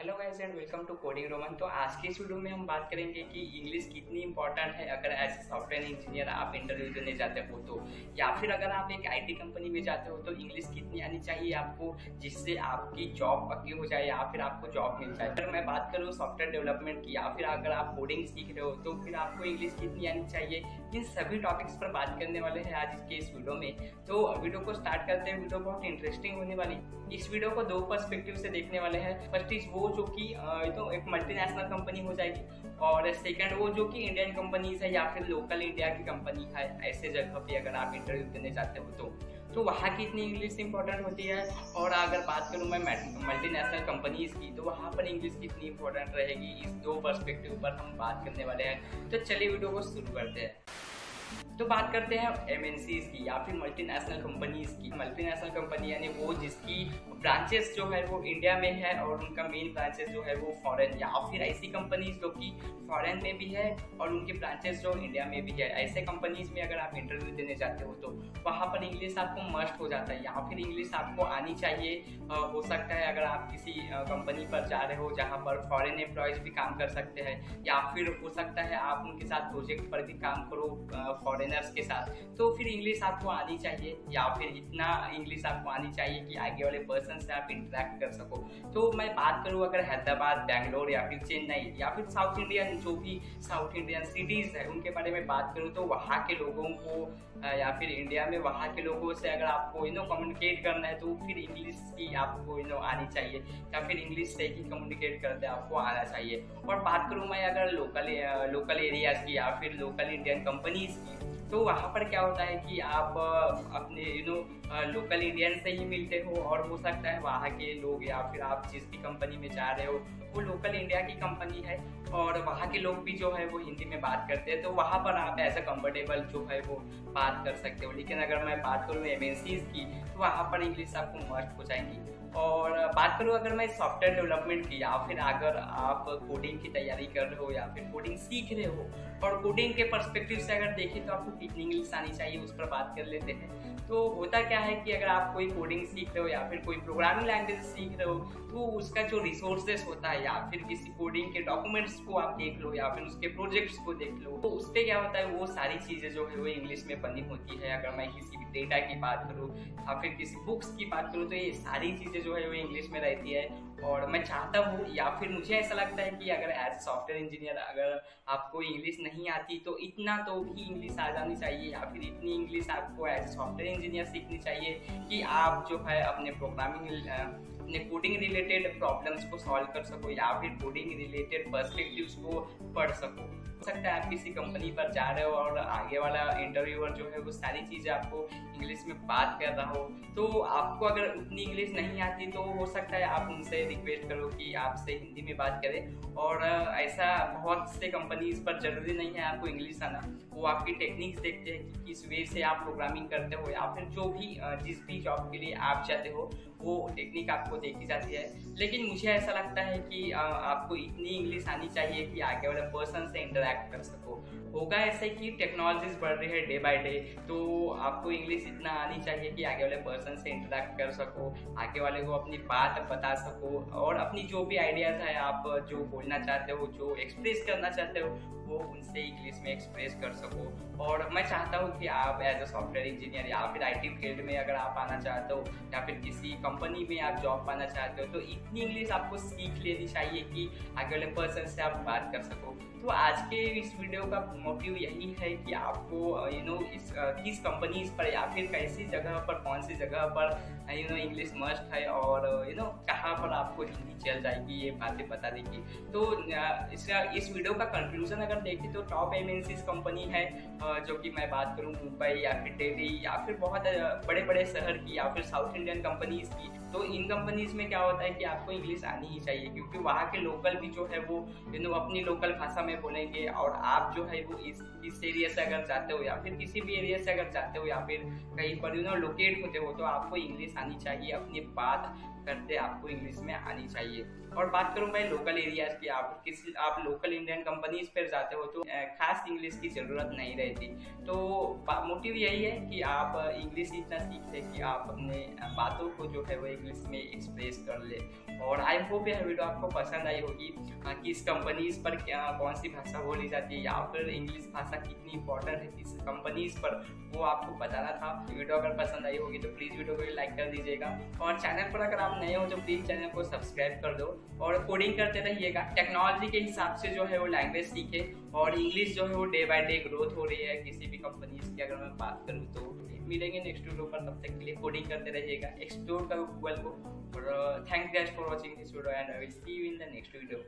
Hello guys and welcome to coding Roman. तो आज की इस वीडियो में हम बात करेंगे कि इंग्लिश कितनी इंपॉर्टेंट है अगर एज ए सॉफ्टवेयर इंजीनियर आप इंटरव्यू देने जाते हो तो, या फिर अगर आप एक आईटी कंपनी में जाते हो तो इंग्लिश कितनी आनी चाहिए आपको जिससे आपकी जॉब पक्की हो जाए या फिर आपको जॉब मिल जाए। अगर मैं बात करूँ सॉफ्टवेयर डेवलपमेंट की या फिर अगर आप कोडिंग सीख रहे हो तो फिर आपको इंग्लिश कितनी आनी चाहिए, इन सभी टॉपिक्स पर बात करने वाले हैं आज के इस वीडियो में। तो वीडियो को स्टार्ट करते हैं। वीडियो बहुत इंटरेस्टिंग होने वाली। इस वीडियो को दो पर्सपेक्टिव से देखने वाले हैं। फर्स्ट इज वो जो कि तो एक मल्टीनेशनल कंपनी हो जाएगी, और सेकंड वो जो कि इंडियन कंपनीज है या फिर लोकल इंडिया की कंपनी है। ऐसे जगह पे अगर आप इंटरव्यू देने जाते हो तो वहाँ की इतनी इंग्लिश इंपॉर्टेंट होती है। और अगर बात करूँ मैं मल्टीनेशनल कंपनीज की तो वहाँ पर इंग्लिश कितनी इंपॉर्टेंट रहेगी, इस दो पर्सपेक्टिव पर हम बात करने वाले हैं। तो चलिए वीडियो को शुरू करते हैं। तो बात करते हैं एमएनसीज की या फिर मल्टीनेशनल कंपनीज की। मल्टीनेशनल कंपनी यानी वो जिसकी ब्रांचेस जो है वो इंडिया में है और उनका मेन ब्रांचेस जो है वो फॉरेन, या फिर ऐसी कंपनीज जो कि फॉरेन में भी है और उनके ब्रांचेस जो इंडिया में भी है। ऐसे कंपनीज में अगर आप इंटरव्यू देने जाते हो तो वहाँ पर इंग्लिश आपको मस्ट हो जाता है या फिर इंग्लिश आपको आनी चाहिए। हो सकता है अगर आप किसी कंपनी पर जा रहे हो जहाँ पर फॉरेन एम्प्लॉयज भी काम कर सकते हैं, या फिर हो सकता है आप उनके साथ प्रोजेक्ट पर भी काम करो फॉरेनर्स के साथ, तो फिर इंग्लिश आपको आनी चाहिए या फिर इतना इंग्लिश आपको आनी चाहिए कि आगे वाले पर्सन से आप इंटरेक्ट कर सको। तो मैं बात करूँ अगर हैदराबाद, बैंगलोर या फिर चेन्नई या फिर साउथ इंडियन जो भी साउथ इंडियन सिटीज़ है उनके बारे में बात करूँ तो वहाँ के लोगों को या फिर इंडिया में वहाँ के लोगों से अगर आपको कम्युनिकेट करना है तो फिर इंग्लिश की आपको आनी चाहिए, या फिर इंग्लिश से ही कम्युनिकेट करते आपको आना चाहिए। और बात करूँ मैं अगर लोकल एरियाज़ की या फिर लोकल इंडियन कंपनीज़ की, तो वहाँ पर क्या होता है कि आप अपने लोकल इंडियन से ही मिलते हो, और हो सकता है वहाँ के लोग या फिर आप जिस भी कंपनी में जा रहे हो वो लोकल इंडिया की कंपनी है और वहाँ के लोग भी जो है वो हिंदी में बात करते हैं, तो वहाँ पर आप ऐसा कंफर्टेबल जो है वो बात कर सकते हो। लेकिन अगर मैं बात करूँ एमएनसीज की तो वहाँ पर इंग्लिश आपको मस्ट हो जाएंगी। और बात करूँ अगर मैं सॉफ्टवेयर डेवलपमेंट की या फिर अगर आप कोडिंग की तैयारी कर रहे हो या फिर कोडिंग सीख रहे हो, और कोडिंग के पर्सपेक्टिव से अगर देखें तो आपको कितनी इंग्लिश आनी चाहिए उस पर बात कर लेते हैं। तो होता क्या है कि अगर आप कोई कोडिंग सीख रहे हो या फिर कोई प्रोग्रामिंग लैंग्वेज सीख रहे हो तो उसका जो रिसोर्सेस होता है या फिर किसी कोडिंग के डॉक्यूमेंट्स को आप देख लो या फिर उसके प्रोजेक्ट्स को देख लो, तो उस पर क्या होता है वो सारी चीज़ें जो है वो इंग्लिश में बनी होती है। अगर मैं किसी भी डेटा की बात करूँ या फिर किसी बुक्स की बात करूँ तो ये सारी चीज़ें जो है वो इंग्लिश में रहती है। और मैं चाहता हूँ या फिर मुझे ऐसा लगता है कि अगर एज सॉफ्टवेयर इंजीनियर अगर आपको इंग्लिश नहीं आती तो इतना तो भी इंग्लिश आ जानी चाहिए, या फिर इतनी इंग्लिश आपको एज सॉफ्टवेयर इंजीनियर सीखनी चाहिए कि आप जो है अपने अपने कोडिंग रिलेटेड प्रॉब्लम्स को सॉल्व कर सको या फिर कोडिंग रिलेटेड पर्सपेक्टिव्स को पढ़ सको। हो सकता है आप किसी कंपनी पर जा रहे हो और आगे वाला इंटरव्यूअर जो है वो सारी चीज़ें आपको इंग्लिश में बात कर रहा हो, तो आपको अगर उतनी इंग्लिश नहीं आती तो हो सकता है आप उनसे रिक्वेस्ट करो कि आपसे हिंदी में बात करें। और ऐसा बहुत से कंपनीज पर जरूरी नहीं है आपको इंग्लिश आना, वो आपकी टेक्निक्स देखते हैं कि किस वे से आप प्रोग्रामिंग करते हो या फिर जो भी जिस भी जॉब के लिए आप चाहते हो वो टेक्निक आपको देखी जाती है। लेकिन मुझे ऐसा लगता है कि आपको इतनी इंग्लिश आनी चाहिए कि आगे वाले पर्सन से इंटरेक्ट कर सको। होगा ऐसे कि टेक्नोलॉजीज बढ़ रही है डे बाय डे, तो आपको इंग्लिश इतना आनी चाहिए कि आगे वाले पर्सन से इंटरेक्ट कर सको, आगे वाले को अपनी बात बता सको और अपनी जो भी आइडियाज़ है आप जो बोलना चाहते हो, जो एक्सप्रेस करना चाहते हो वो उनसे इंग्लिश में एक्सप्रेस कर सको। और मैं चाहता हूँ कि आप एज अ सॉफ्टवेयर इंजीनियर या फिर आईटी फील्ड में अगर आप आना चाहते हो या फिर किसी कंपनी में आप जॉब पाना चाहते हो तो इतनी इंग्लिश आपको सीख लेनी चाहिए कि आगे वाले पर्सन से आप बात कर सको। तो आज के इस वीडियो का मोटिव यही है कि आपको किस कंपनीज पर या फिर कैसी जगह पर कौन सी जगह पर इंग्लिश मस्ट है और कहाँ पर आपको हिंदी चल जाएगी ये बातें बता देगी। तो इस वीडियो का कंक्लूजन अगर देखें तो टॉप एमएनसीज कंपनी है जो कि मैं बात करूँ मुंबई या फिर दिल्ली या फिर बहुत बड़े बड़े शहर की या फिर साउथ इंडियन कंपनीज की, तो इन कंपनीज में क्या होता है कि आपको इंग्लिश आनी ही चाहिए क्योंकि वहाँ के लोकल भी जो है वो अपनी लोकल भाषा में बोलेंगे। और आप जो है वो इस एरिया से अगर जाते हो या फिर किसी भी एरिया से अगर जाते हो या फिर कहीं पर लोकेट होते हो तो आपको इंग्लिश आनी चाहिए, अपनी बात करते आपको इंग्लिश में आनी चाहिए। और बात करूँ मैं लोकल एरियाज की, आप लोकल इंडियन कंपनीज पर जाते हो तो खास इंग्लिश की ज़रूरत नहीं रहती। तो मोटिव यही है कि आप इंग्लिश इतना सीख लें कि आप अपने बातों को जो है वो इंग्लिश में एक्सप्रेस कर ले। और आई होप यह वीडियो आपको पसंद आई होगी, किस कंपनीज पर कौन सी भाषा बोली जाती है या फिर इंग्लिश भाषा कितनी इंपॉर्टेंट है किस कंपनीज पर, वो आपको बताना था। वीडियो अगर पसंद आई होगी तो प्लीज़ वीडियो को लाइक कर दीजिएगा, और चैनल पर अगर आप नए हो तो प्लीज़ चैनल को सब्सक्राइब कर दो और कोडिंग करते रहिएगा। टेक्नोलॉजी के हिसाब से जो है वो लैंग्वेज सीखे, और इंग्लिश जो है वो डे बाय डे ग्रोथ हो रही है किसी भी कंपनीज की अगर मैं बात करूँ तो। मिलेंगे नेक्स्ट वीडियो पर, तब तक के लिए कोडिंग करते रहिएगा, एक्सप्लोर करो गूगल को। और thanks guys for watching this video and I will see you in the next video.